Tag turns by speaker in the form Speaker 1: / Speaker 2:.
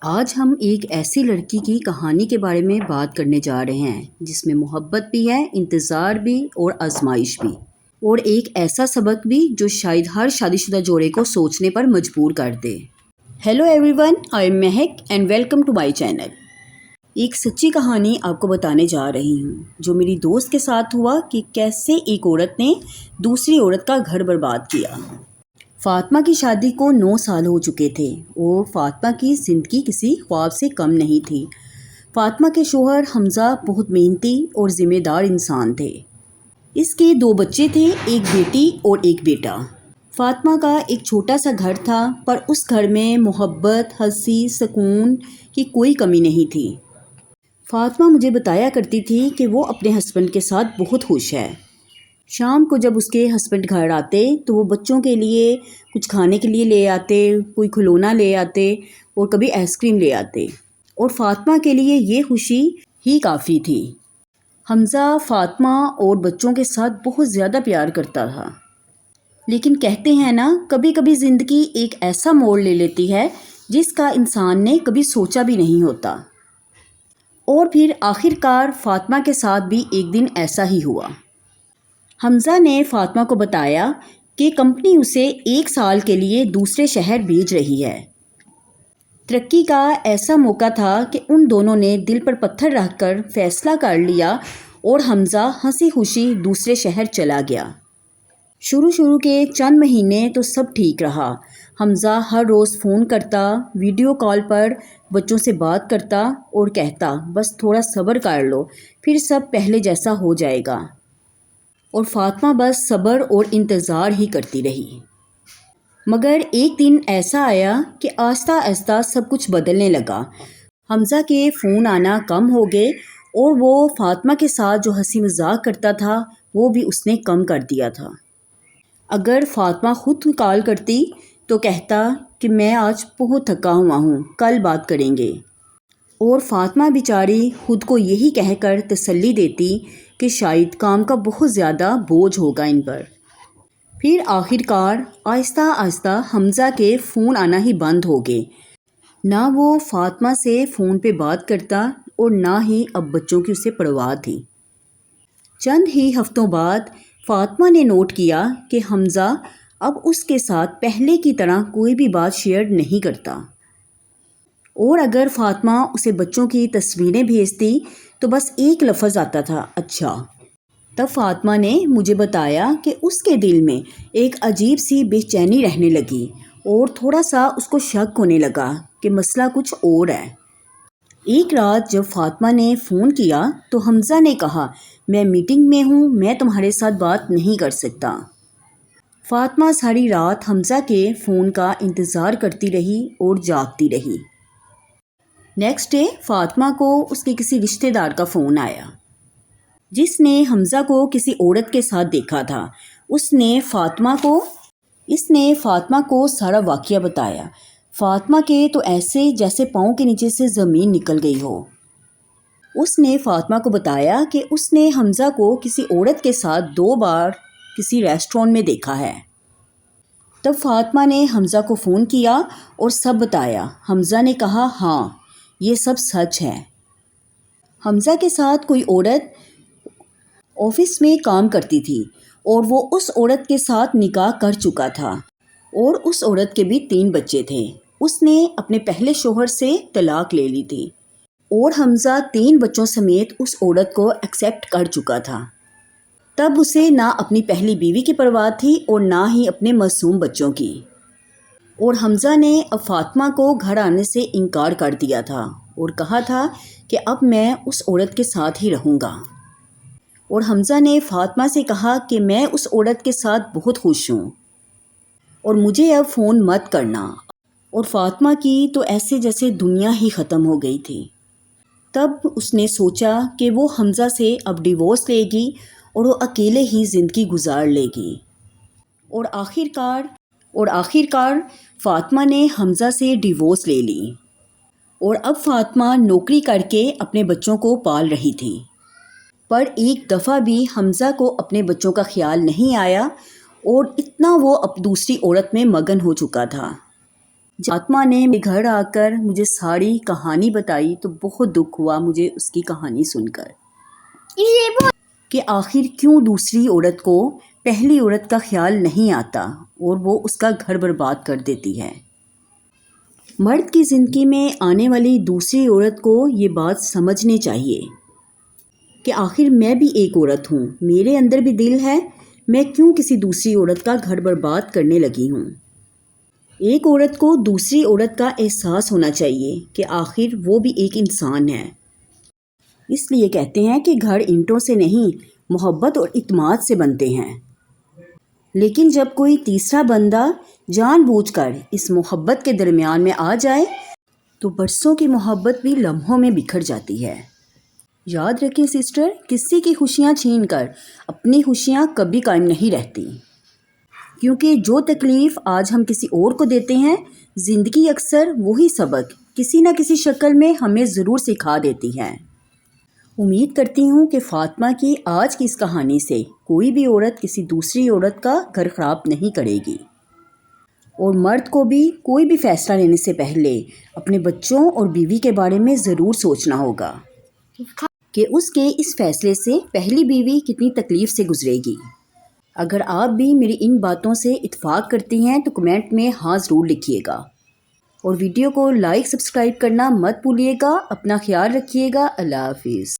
Speaker 1: آج ہم ایک ایسی لڑکی کی کہانی کے بارے میں بات کرنے جا رہے ہیں جس میں محبت بھی ہے، انتظار بھی اور آزمائش بھی، اور ایک ایسا سبق بھی جو شاید ہر شادی شدہ جوڑے کو سوچنے پر مجبور کر دے۔ Hello everyone, I am Mehak and welcome to my channel. ایک سچی کہانی آپ کو بتانے جا رہی ہوں جو میری دوست کے ساتھ ہوا کہ کیسے ایک عورت نے دوسری عورت کا گھر برباد کیا۔ فاطمہ کی شادی کو 9 سال ہو چکے تھے اور فاطمہ کی زندگی کسی خواب سے کم نہیں تھی۔ فاطمہ کے شوہر حمزہ بہت محنتی اور ذمہ دار انسان تھے۔ اس کے 2 بچے تھے، ایک بیٹی اور ایک بیٹا۔ فاطمہ کا ایک چھوٹا سا گھر تھا، پر اس گھر میں محبت، ہنسی، سکون کی کوئی کمی نہیں تھی۔ فاطمہ مجھے بتایا کرتی تھی کہ وہ اپنے ہسبینڈ کے ساتھ بہت خوش ہے۔ شام کو جب اس کے ہسبینڈ گھر آتے تو وہ بچوں کے لیے کچھ کھانے کے لیے لے آتے، کوئی کھلونا لے آتے اور کبھی آئس کریم لے آتے، اور فاطمہ کے لیے یہ خوشی ہی کافی تھی۔ حمزہ فاطمہ اور بچوں کے ساتھ بہت زیادہ پیار کرتا تھا، لیکن کہتے ہیں نا، کبھی کبھی زندگی ایک ایسا موڑ لے لیتی ہے جس کا انسان نے کبھی سوچا بھی نہیں ہوتا۔ اور پھر آخر کار فاطمہ کے ساتھ بھی ایک دن ایسا ہی ہوا۔ حمزہ نے فاطمہ کو بتایا کہ کمپنی اسے 1 سال کے لیے دوسرے شہر بھیج رہی ہے۔ ترقی کا ایسا موقع تھا کہ ان دونوں نے دل پر پتھر رکھ کر فیصلہ کر لیا اور حمزہ ہنسی خوشی دوسرے شہر چلا گیا۔ شروع کے چند مہینے تو سب ٹھیک رہا۔ حمزہ ہر روز فون کرتا، ویڈیو کال پر بچوں سے بات کرتا اور کہتا بس تھوڑا صبر کر لو، پھر سب پہلے جیسا ہو جائے گا۔ اور فاطمہ بس صبر اور انتظار ہی کرتی رہی۔ مگر ایک دن ایسا آیا کہ آہستہ آہستہ سب کچھ بدلنے لگا۔ حمزہ کے فون آنا کم ہو گئے اور وہ فاطمہ کے ساتھ جو ہنسی مذاق کرتا تھا وہ بھی اس نے کم کر دیا تھا۔ اگر فاطمہ خود کال کرتی تو کہتا کہ میں آج بہت تھکا ہوا ہوں، کل بات کریں گے، اور فاطمہ بیچاری خود کو یہی کہہ کر تسلی دیتی کہ شاید کام کا بہت زیادہ بوجھ ہوگا ان پر۔ پھر آخر کار آہستہ آہستہ حمزہ کے فون آنا ہی بند ہو گئے۔ نہ وہ فاطمہ سے فون پہ بات کرتا اور نہ ہی اب بچوں کی اسے پرواہ تھی۔ چند ہی ہفتوں بعد فاطمہ نے نوٹ کیا کہ حمزہ اب اس کے ساتھ پہلے کی طرح کوئی بھی بات شیئر نہیں کرتا، اور اگر فاطمہ اسے بچوں کی تصویریں بھیجتی تو بس ایک لفظ آتا تھا، اچھا۔ تب فاطمہ نے مجھے بتایا کہ اس کے دل میں ایک عجیب سی بے چینی رہنے لگی اور تھوڑا سا اس کو شک ہونے لگا کہ مسئلہ کچھ اور ہے۔ ایک رات جب فاطمہ نے فون کیا تو حمزہ نے کہا میں میٹنگ میں ہوں، میں تمہارے ساتھ بات نہیں کر سکتا۔ فاطمہ ساری رات حمزہ کے فون کا انتظار کرتی رہی اور جاگتی رہی۔ نیکسٹ ڈے فاطمہ کو اس کے کسی رشتہ دار کا فون آیا جس نے حمزہ کو کسی عورت کے ساتھ دیکھا تھا۔ اس نے فاطمہ کو سارا واقعہ بتایا۔ فاطمہ کے تو ایسے جیسے پاؤں کے نیچے سے زمین نکل گئی ہو۔ اس نے فاطمہ کو بتایا کہ اس نے حمزہ کو کسی عورت کے ساتھ 2 بار کسی ریسٹورانٹ میں دیکھا ہے۔ تب فاطمہ نے حمزہ کو فون کیا اور سب بتایا۔ حمزہ نے کہا ہاں یہ سب سچ ہے۔ حمزہ کے ساتھ کوئی عورت آفس میں کام کرتی تھی اور وہ اس عورت کے ساتھ نکاح کر چکا تھا، اور اس عورت کے بھی 3 بچے تھے۔ اس نے اپنے پہلے شوہر سے طلاق لے لی تھی اور حمزہ 3 بچوں سمیت اس عورت کو ایکسیپٹ کر چکا تھا۔ تب اسے نہ اپنی پہلی بیوی کی پرواہ تھی اور نہ ہی اپنے معصوم بچوں کی، اور حمزہ نے اب فاطمہ کو گھر آنے سے انکار کر دیا تھا اور کہا تھا کہ اب میں اس عورت کے ساتھ ہی رہوں گا۔ اور حمزہ نے فاطمہ سے کہا کہ میں اس عورت کے ساتھ بہت خوش ہوں اور مجھے اب فون مت کرنا، اور فاطمہ کی تو ایسے جیسے دنیا ہی ختم ہو گئی تھی۔ تب اس نے سوچا کہ وہ حمزہ سے اب ڈیورس لے گی اور وہ اکیلے ہی زندگی گزار لے گی، اور آخر کار فاطمہ نے حمزہ سے ڈیورس لے لی، اور اب فاطمہ نوکری کر کے اپنے بچوں کو پال رہی تھی۔ پر ایک دفعہ بھی حمزہ کو اپنے بچوں کا خیال نہیں آیا، اور اتنا وہ اب دوسری عورت میں مگن ہو چکا تھا۔ فاطمہ نے میرے گھر آ کر مجھے ساری کہانی بتائی تو بہت دکھ ہوا مجھے اس کی کہانی سن کر کہ آخر کیوں دوسری عورت کو پہلی عورت کا خیال نہیں آتا اور وہ اس کا گھر برباد کر دیتی ہے۔ مرد کی زندگی میں آنے والی دوسری عورت کو یہ بات سمجھنی چاہیے کہ آخر میں بھی ایک عورت ہوں، میرے اندر بھی دل ہے، میں کیوں کسی دوسری عورت کا گھر برباد کرنے لگی ہوں۔ ایک عورت کو دوسری عورت کا احساس ہونا چاہیے کہ آخر وہ بھی ایک انسان ہے۔ اس لیے کہتے ہیں کہ گھر اینٹوں سے نہیں، محبت اور اعتماد سے بنتے ہیں۔ لیکن جب کوئی تیسرا بندہ جان بوجھ کر اس محبت کے درمیان میں آ جائے تو برسوں کی محبت بھی لمحوں میں بکھر جاتی ہے۔ یاد رکھیں سسٹر، کسی کی خوشیاں چھین کر اپنی خوشیاں کبھی قائم نہیں رہتی، کیونکہ جو تکلیف آج ہم کسی اور کو دیتے ہیں، زندگی اکثر وہی سبق کسی نہ کسی شکل میں ہمیں ضرور سکھا دیتی ہے۔ امید کرتی ہوں کہ فاطمہ کی آج کی اس کہانی سے کوئی بھی عورت کسی دوسری عورت کا گھر خراب نہیں کرے گی، اور مرد کو بھی کوئی بھی فیصلہ لینے سے پہلے اپنے بچوں اور بیوی کے بارے میں ضرور سوچنا ہوگا کہ اس کے اس فیصلے سے پہلی بیوی کتنی تکلیف سے گزرے گی۔ اگر آپ بھی میری ان باتوں سے اتفاق کرتی ہیں تو کمنٹ میں ہاں ضرور لکھیے گا، اور ویڈیو کو لائک سبسکرائب کرنا مت بھولیے گا۔ اپنا خیال رکھیے گا۔ اللہ حافظ۔